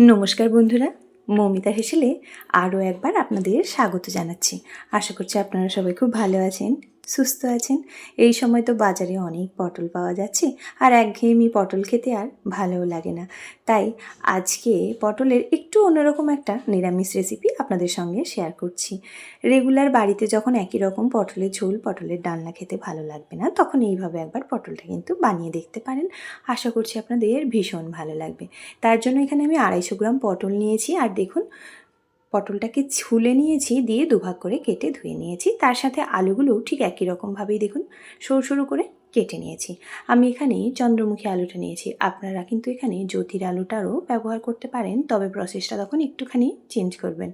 নমস্কার বন্ধুরা, মৌমিতা হেসেলে আরও একবার আপনাদের স্বাগত জানাচ্ছি। আশা করছি আপনারা সবাই খুব ভালো আছেন, সুস্থ আছেন। এই সময় তো বাজারে অনেক পটল পাওয়া যাচ্ছে, আর একঘেয়েমি পটল খেতে আর ভালোও লাগে না। তাই আজকে পটলের একটু অন্যরকম একটা নিরামিষ রেসিপি আপনাদের সঙ্গে শেয়ার করছি। রেগুলার বাড়িতে যখন একই রকম পটলের ঝোল, পটলের ডালনা খেতে ভালো লাগবে না, তখন এইভাবে একবার পটলটা কিন্তু বানিয়ে দেখতে পারেন। আশা করছি আপনাদের ভীষণ ভালো লাগবে। তার জন্য এখানে আমি 250 গ্রাম পটল নিয়েছি, আর দেখুন পটলটাকে ছুলে নিয়েছি, দিয়ে দুভাগ করে কেটে ধুয়ে নিয়েছি। তার সাথে আলুগুলোও ঠিক একই রকমভাবেই দেখুন সরু সরু করে কেটে নিয়েছি। আমি এখানে চন্দ্রমুখী আলুটা নিয়েছি, আপনারা কিন্তু এখানে জ্যোতির আলুটারও ব্যবহার করতে পারেন, তবে প্রসেসটা তখন একটুখানি চেঞ্জ করবেন।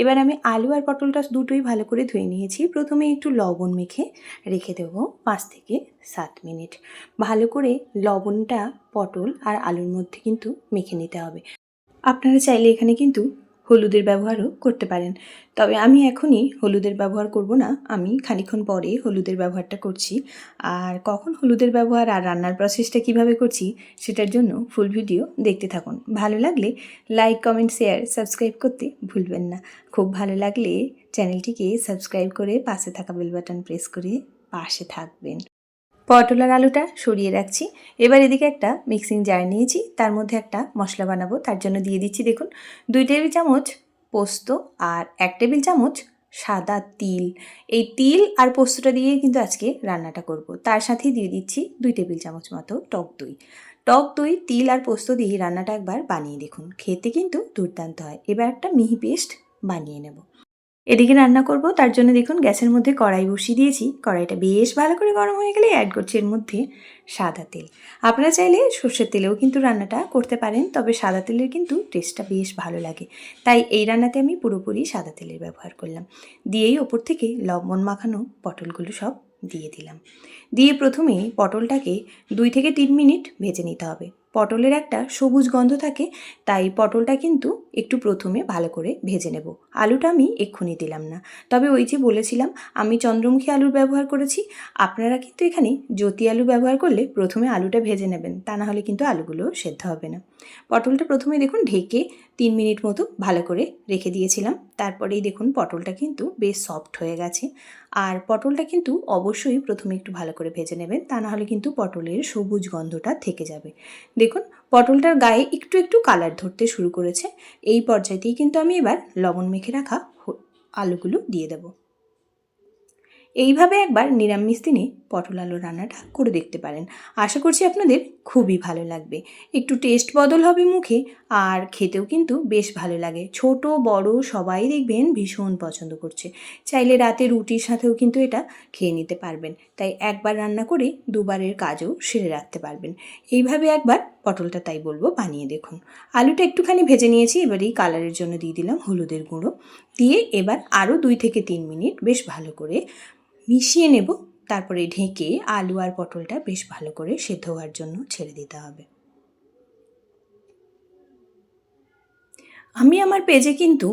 এবার আমি আলু আর পটলটা দুটোই ভালো করে ধুয়ে নিয়েছি। প্রথমে একটু লবণ মেখে রেখে দেবো 5 থেকে 7 মিনিট। ভালো করে লবণটা পটল আর আলুর মধ্যে কিন্তু মেখে নিতে হবে। আপনারা চাইলে এখানে কিন্তু হলুদের ব্যবহারও করতে পারেন, তবে আমি এখনই হলুদের ব্যবহার করব না, আমি খানিকক্ষণ পরে হলুদের ব্যবহারটা করছি। আর কখন হলুদের ব্যবহার আর রান্নার প্রসেসটা কিভাবে করছি সেটার জন্য ফুল ভিডিও দেখতে থাকুন। ভালো লাগলে লাইক, কমেন্ট, শেয়ার, সাবস্ক্রাইব করতে ভুলবেন না। খুব ভালো লাগলে চ্যানেলটিকে সাবস্ক্রাইব করে পাশে থাকা বেল বাটন প্রেস করে পাশে থাকবেন। পটল আর আলুটা সরিয়ে রাখছি। এবার এদিকে একটা মিক্সিং জার নিয়েছি, তার মধ্যে একটা মশলা বানাবো। তার জন্য দিয়ে দিচ্ছি দেখুন 2 টেবিল চামচ পোস্ত আর 1 টেবিল চামচ সাদা তিল। এই তিল আর পোস্তটা দিয়ে কিন্তু আজকে রান্নাটা করব। তার সাথেই দিয়ে দিচ্ছি 2 টেবিল চামচ মতো টক দই। টক দই, তিল আর পোস্ত দিয়ে রান্নাটা একবার বানিয়ে দেখুন, খেতে কিন্তু দুর্দান্ত হয়। এবার একটা মিহি পেস্ট বানিয়ে নেব। এদিকে রান্না করব, তার জন্য দেখুন গ্যাসের মধ্যে কড়াই বসিয়ে দিয়েছি। কড়াইটা বেশ ভালো করে গরম হয়ে গেলে অ্যাড করছি এর মধ্যে সাদা তেল। আপনারা চাইলে সর্ষের তেলেও কিন্তু রান্নাটা করতে পারেন, তবে সাদা তেলের কিন্তু টেস্টটা বেশ ভালো লাগে। তাই এই রান্নাতে আমি পুরোপুরি সাদা তেলের ব্যবহার করলাম। দিয়েই ওপর থেকে লবণ মাখানো পটলগুলো সব দিয়ে দিলাম। দিয়ে প্রথমে পটলটাকে 2 থেকে 3 মিনিট ভেজে নিতে হবে। পটলের একটা সবুজ গন্ধ থাকে, তাই পটলটা কিন্তু একটু প্রথমে ভালো করে ভেজে নেব। আলুটা আমি এক্ষুনি দিলাম না, তবে ওই যে বলেছিলাম আমি চন্দ্রমুখী আলুর ব্যবহার করেছি। আপনারা কিন্তু এখানে জ্যোতি আলু ব্যবহার করলে প্রথমে আলুটা ভেজে নেবেন, তা না হলে কিন্তু আলুগুলো সেদ্ধ হবে না। পটলটা প্রথমে দেখুন ঢেকে 3 মিনিট মতো ভালো করে রেখে দিয়েছিলাম। তারপরেই দেখুন পটলটা কিন্তু বেশ সফট হয়ে গেছে। আর পটলটা কিন্তু অবশ্যই প্রথমে একটু ভালো করে ভেজে নেবেন, তা না হলে কিন্তু পটলের সবুজ গন্ধটা থেকে যাবে। দেখুন পটলটার গায়ে একটু একটু কালার ধরতে শুরু করেছে। এই পর্যায়েতেই কিন্তু আমি এবার লবণ মেখে রাখা আলুগুলো দিয়ে দেব। এইভাবে একবার নিরামিষ দিনে পটল আলু রান্নাটা করে দেখতে পারেন। আশা করছি আপনাদের খুবই ভালো লাগবে। একটু টেস্ট বদল হবে মুখে, আর খেতেও কিন্তু বেশ ভালো লাগে। ছোট বড় সবাই দেখবেন ভীষণ পছন্দ করছে। চাইলে রাতে রুটির সাথেও কিন্তু এটা খেয়ে নিতে পারবেন। তাই একবার রান্না করে দুবারের কাজও সেরে রাখতে পারবেন। এইভাবে একবার পটলটা তাই বলবো বানিয়ে দেখুন। আলুটা একটুখানি ভেজে নিয়েছি, এবার এই কালারের জন্য দিয়ে দিলাম হলুদের গুঁড়ো। দিয়ে এবার আরও 2 থেকে 3 মিনিট বেশ ভালো করে মিশিয়ে নেব। তারপরে ঢেকে আলু আর পটলটা বেশ ভালো করে সেদ্ধ হওয়ার জন্য ছেড়ে দিতে হবে। আমি আমার পেজে কিন্তু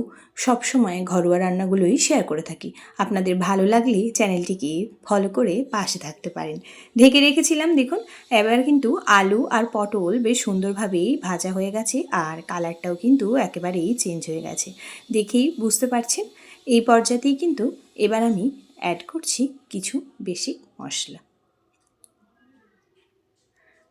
সবসময় ঘরোয়া রান্নাগুলোই শেয়ার করে থাকি। আপনাদের ভালো লাগলে চ্যানেলটিকে ফলো করে পাশে থাকতে পারেন। ঢেকে রেখেছিলাম দেখুন, এবার কিন্তু আলু আর পটল বেশ সুন্দরভাবেই ভাজা হয়ে গেছে, আর কালারটাও কিন্তু একেবারেই চেঞ্জ হয়ে গেছে। দেখেই বুঝতে পারছেন। এই পর্যায়েতেই কিন্তু এবার আমি অ্যাড করছি কিছু বেশি মশলা।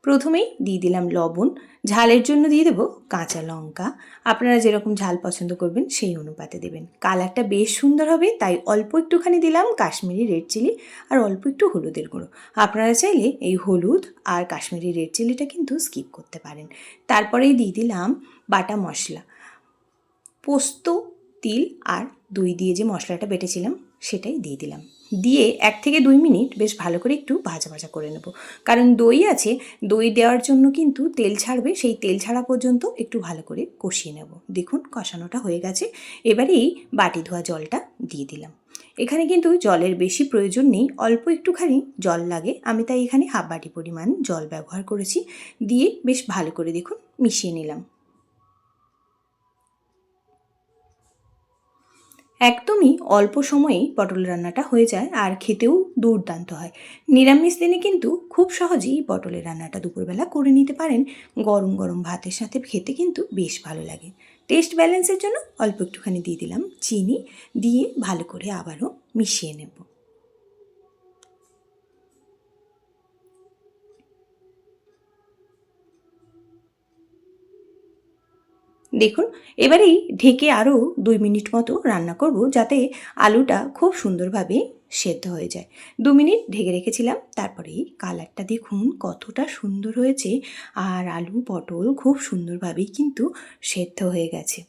প্রথমেই দিয়ে দিলাম লবণ, ঝালের জন্য দিয়ে দেবো কাঁচা লঙ্কা। আপনারা যেরকম ঝাল পছন্দ করবেন সেই অনুপাতে দেবেন। কালারটা বেশ সুন্দর হবে, তাই অল্প একটুখানি দিলাম কাশ্মীরি রেড চিলি, আর অল্প একটু হলুদের গুঁড়ো। আপনারা চাইলে এই হলুদ আর কাশ্মীরি রেড চিলিটা কিন্তু স্কিপ করতে পারেন। তারপরেই দিয়ে দিলাম বাটা মশলা, পোস্ত, তিল আর দই দিয়ে যে মশলাটা বেটেছিলাম সেটাই দিয়ে দিলাম। দিয়ে 1 থেকে 2 মিনিট বেশ ভালো করে একটু ভাজা ভাজা করে নেব, কারণ দই আছে। দই দেওয়ার জন্য কিন্তু তেল ছাড়বে, সেই তেল ছাড়া পর্যন্ত একটু ভালো করে কষিয়ে নেব। দেখুন কষানোটা হয়ে গেছে। এবারেই বাটি ধোয়া জলটা দিয়ে দিলাম। এখানে কিন্তু জলের বেশি প্রয়োজন নেই, অল্প একটুখানি জল লাগে। আমি তাই এখানে হাফ বাটি পরিমাণ জল ব্যবহার করেছি। দিয়ে বেশ ভালো করে দেখুন মিশিয়ে নিলাম। একদমই অল্প সময়েই পটল রান্নাটা হয়ে যায় আর খেতেও দুর্দান্ত হয়। নিরামিষ দিনে কিন্তু খুব সহজেই পটলের রান্নাটা দুপুরবেলা করে নিতে পারেন। গরম গরম ভাতের সাথে খেতে কিন্তু বেশ ভালো লাগে। টেস্ট ব্যালেন্সের জন্য অল্প একটুখানি দিয়ে দিলাম চিনি, দিয়ে ভালো করে আবারও মিশিয়ে নেব। দেখুন, এবারেই ঢেকে আরও 2 মিনিট মতো রান্না করব, যাতে আলুটা খুব সুন্দরভাবে সেদ্ধ হয়ে যায়। 2 মিনিট ঢেকে রেখেছিলাম, তারপরেই কালারটা দেখুন কতটা সুন্দর হয়েছে। আর আলু পটল খুব সুন্দরভাবেই কিন্তু সেদ্ধ হয়ে গেছে।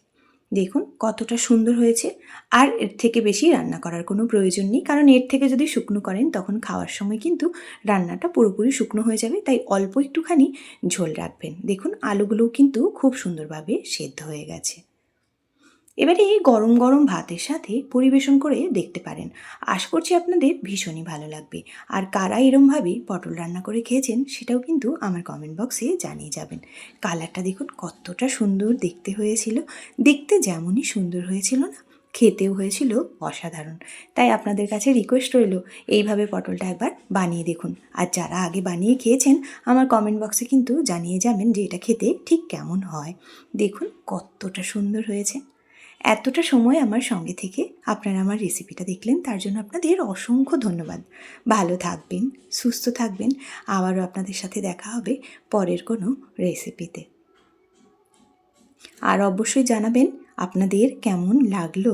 দেখুন কতটা সুন্দর হয়েছে। আর এর থেকে বেশি রান্না করার কোনো প্রয়োজন নেই, কারণ এর থেকে যদি শুকনো করেন তখন খাওয়ার সময় কিন্তু রান্নাটা পুরোপুরি শুকনো হয়ে যাবে, তাই অল্প একটুখানি ঝোল রাখবেন। দেখুন আলুগুলোও কিন্তু খুব সুন্দরভাবে সেদ্ধ হয়ে গেছে। এবারে এই গরম গরম ভাতের সাথে পরিবেশন করে দেখতে পারেন। আশা করছি আপনাদের ভীষণই ভালো লাগবে। আর কারা এরমভাবে পটল রান্না করে খেয়েছেন সেটাও কিন্তু আমার কমেন্ট বক্সে জানিয়ে যাবেন। কালারটা দেখুন কতটা সুন্দর দেখতে হয়েছিল। দেখতে যেমনই সুন্দর হয়েছিল না, খেতেও হয়েছিল অসাধারণ। তাই আপনাদের কাছে রিকোয়েস্ট রইল, এইভাবে পটলটা একবার বানিয়ে দেখুন। আর যারা আগে বানিয়ে খেয়েছেন আমার কমেন্ট বক্সে কিন্তু জানিয়ে যাবেন যে এটা খেতে ঠিক কেমন হয়। দেখুন কতটা সুন্দর হয়েছে। এতটা সময় আমার সঙ্গে থেকে আপনারা আমার রেসিপিটা দেখলেন, তার জন্য আপনাদের অসংখ্য ধন্যবাদ। ভালো থাকবেন, সুস্থ থাকবেন। আবারও আপনাদের সাথে দেখা হবে পরের কোনো রেসিপিতে। আর অবশ্যই জানাবেন আপনাদের কেমন লাগলো।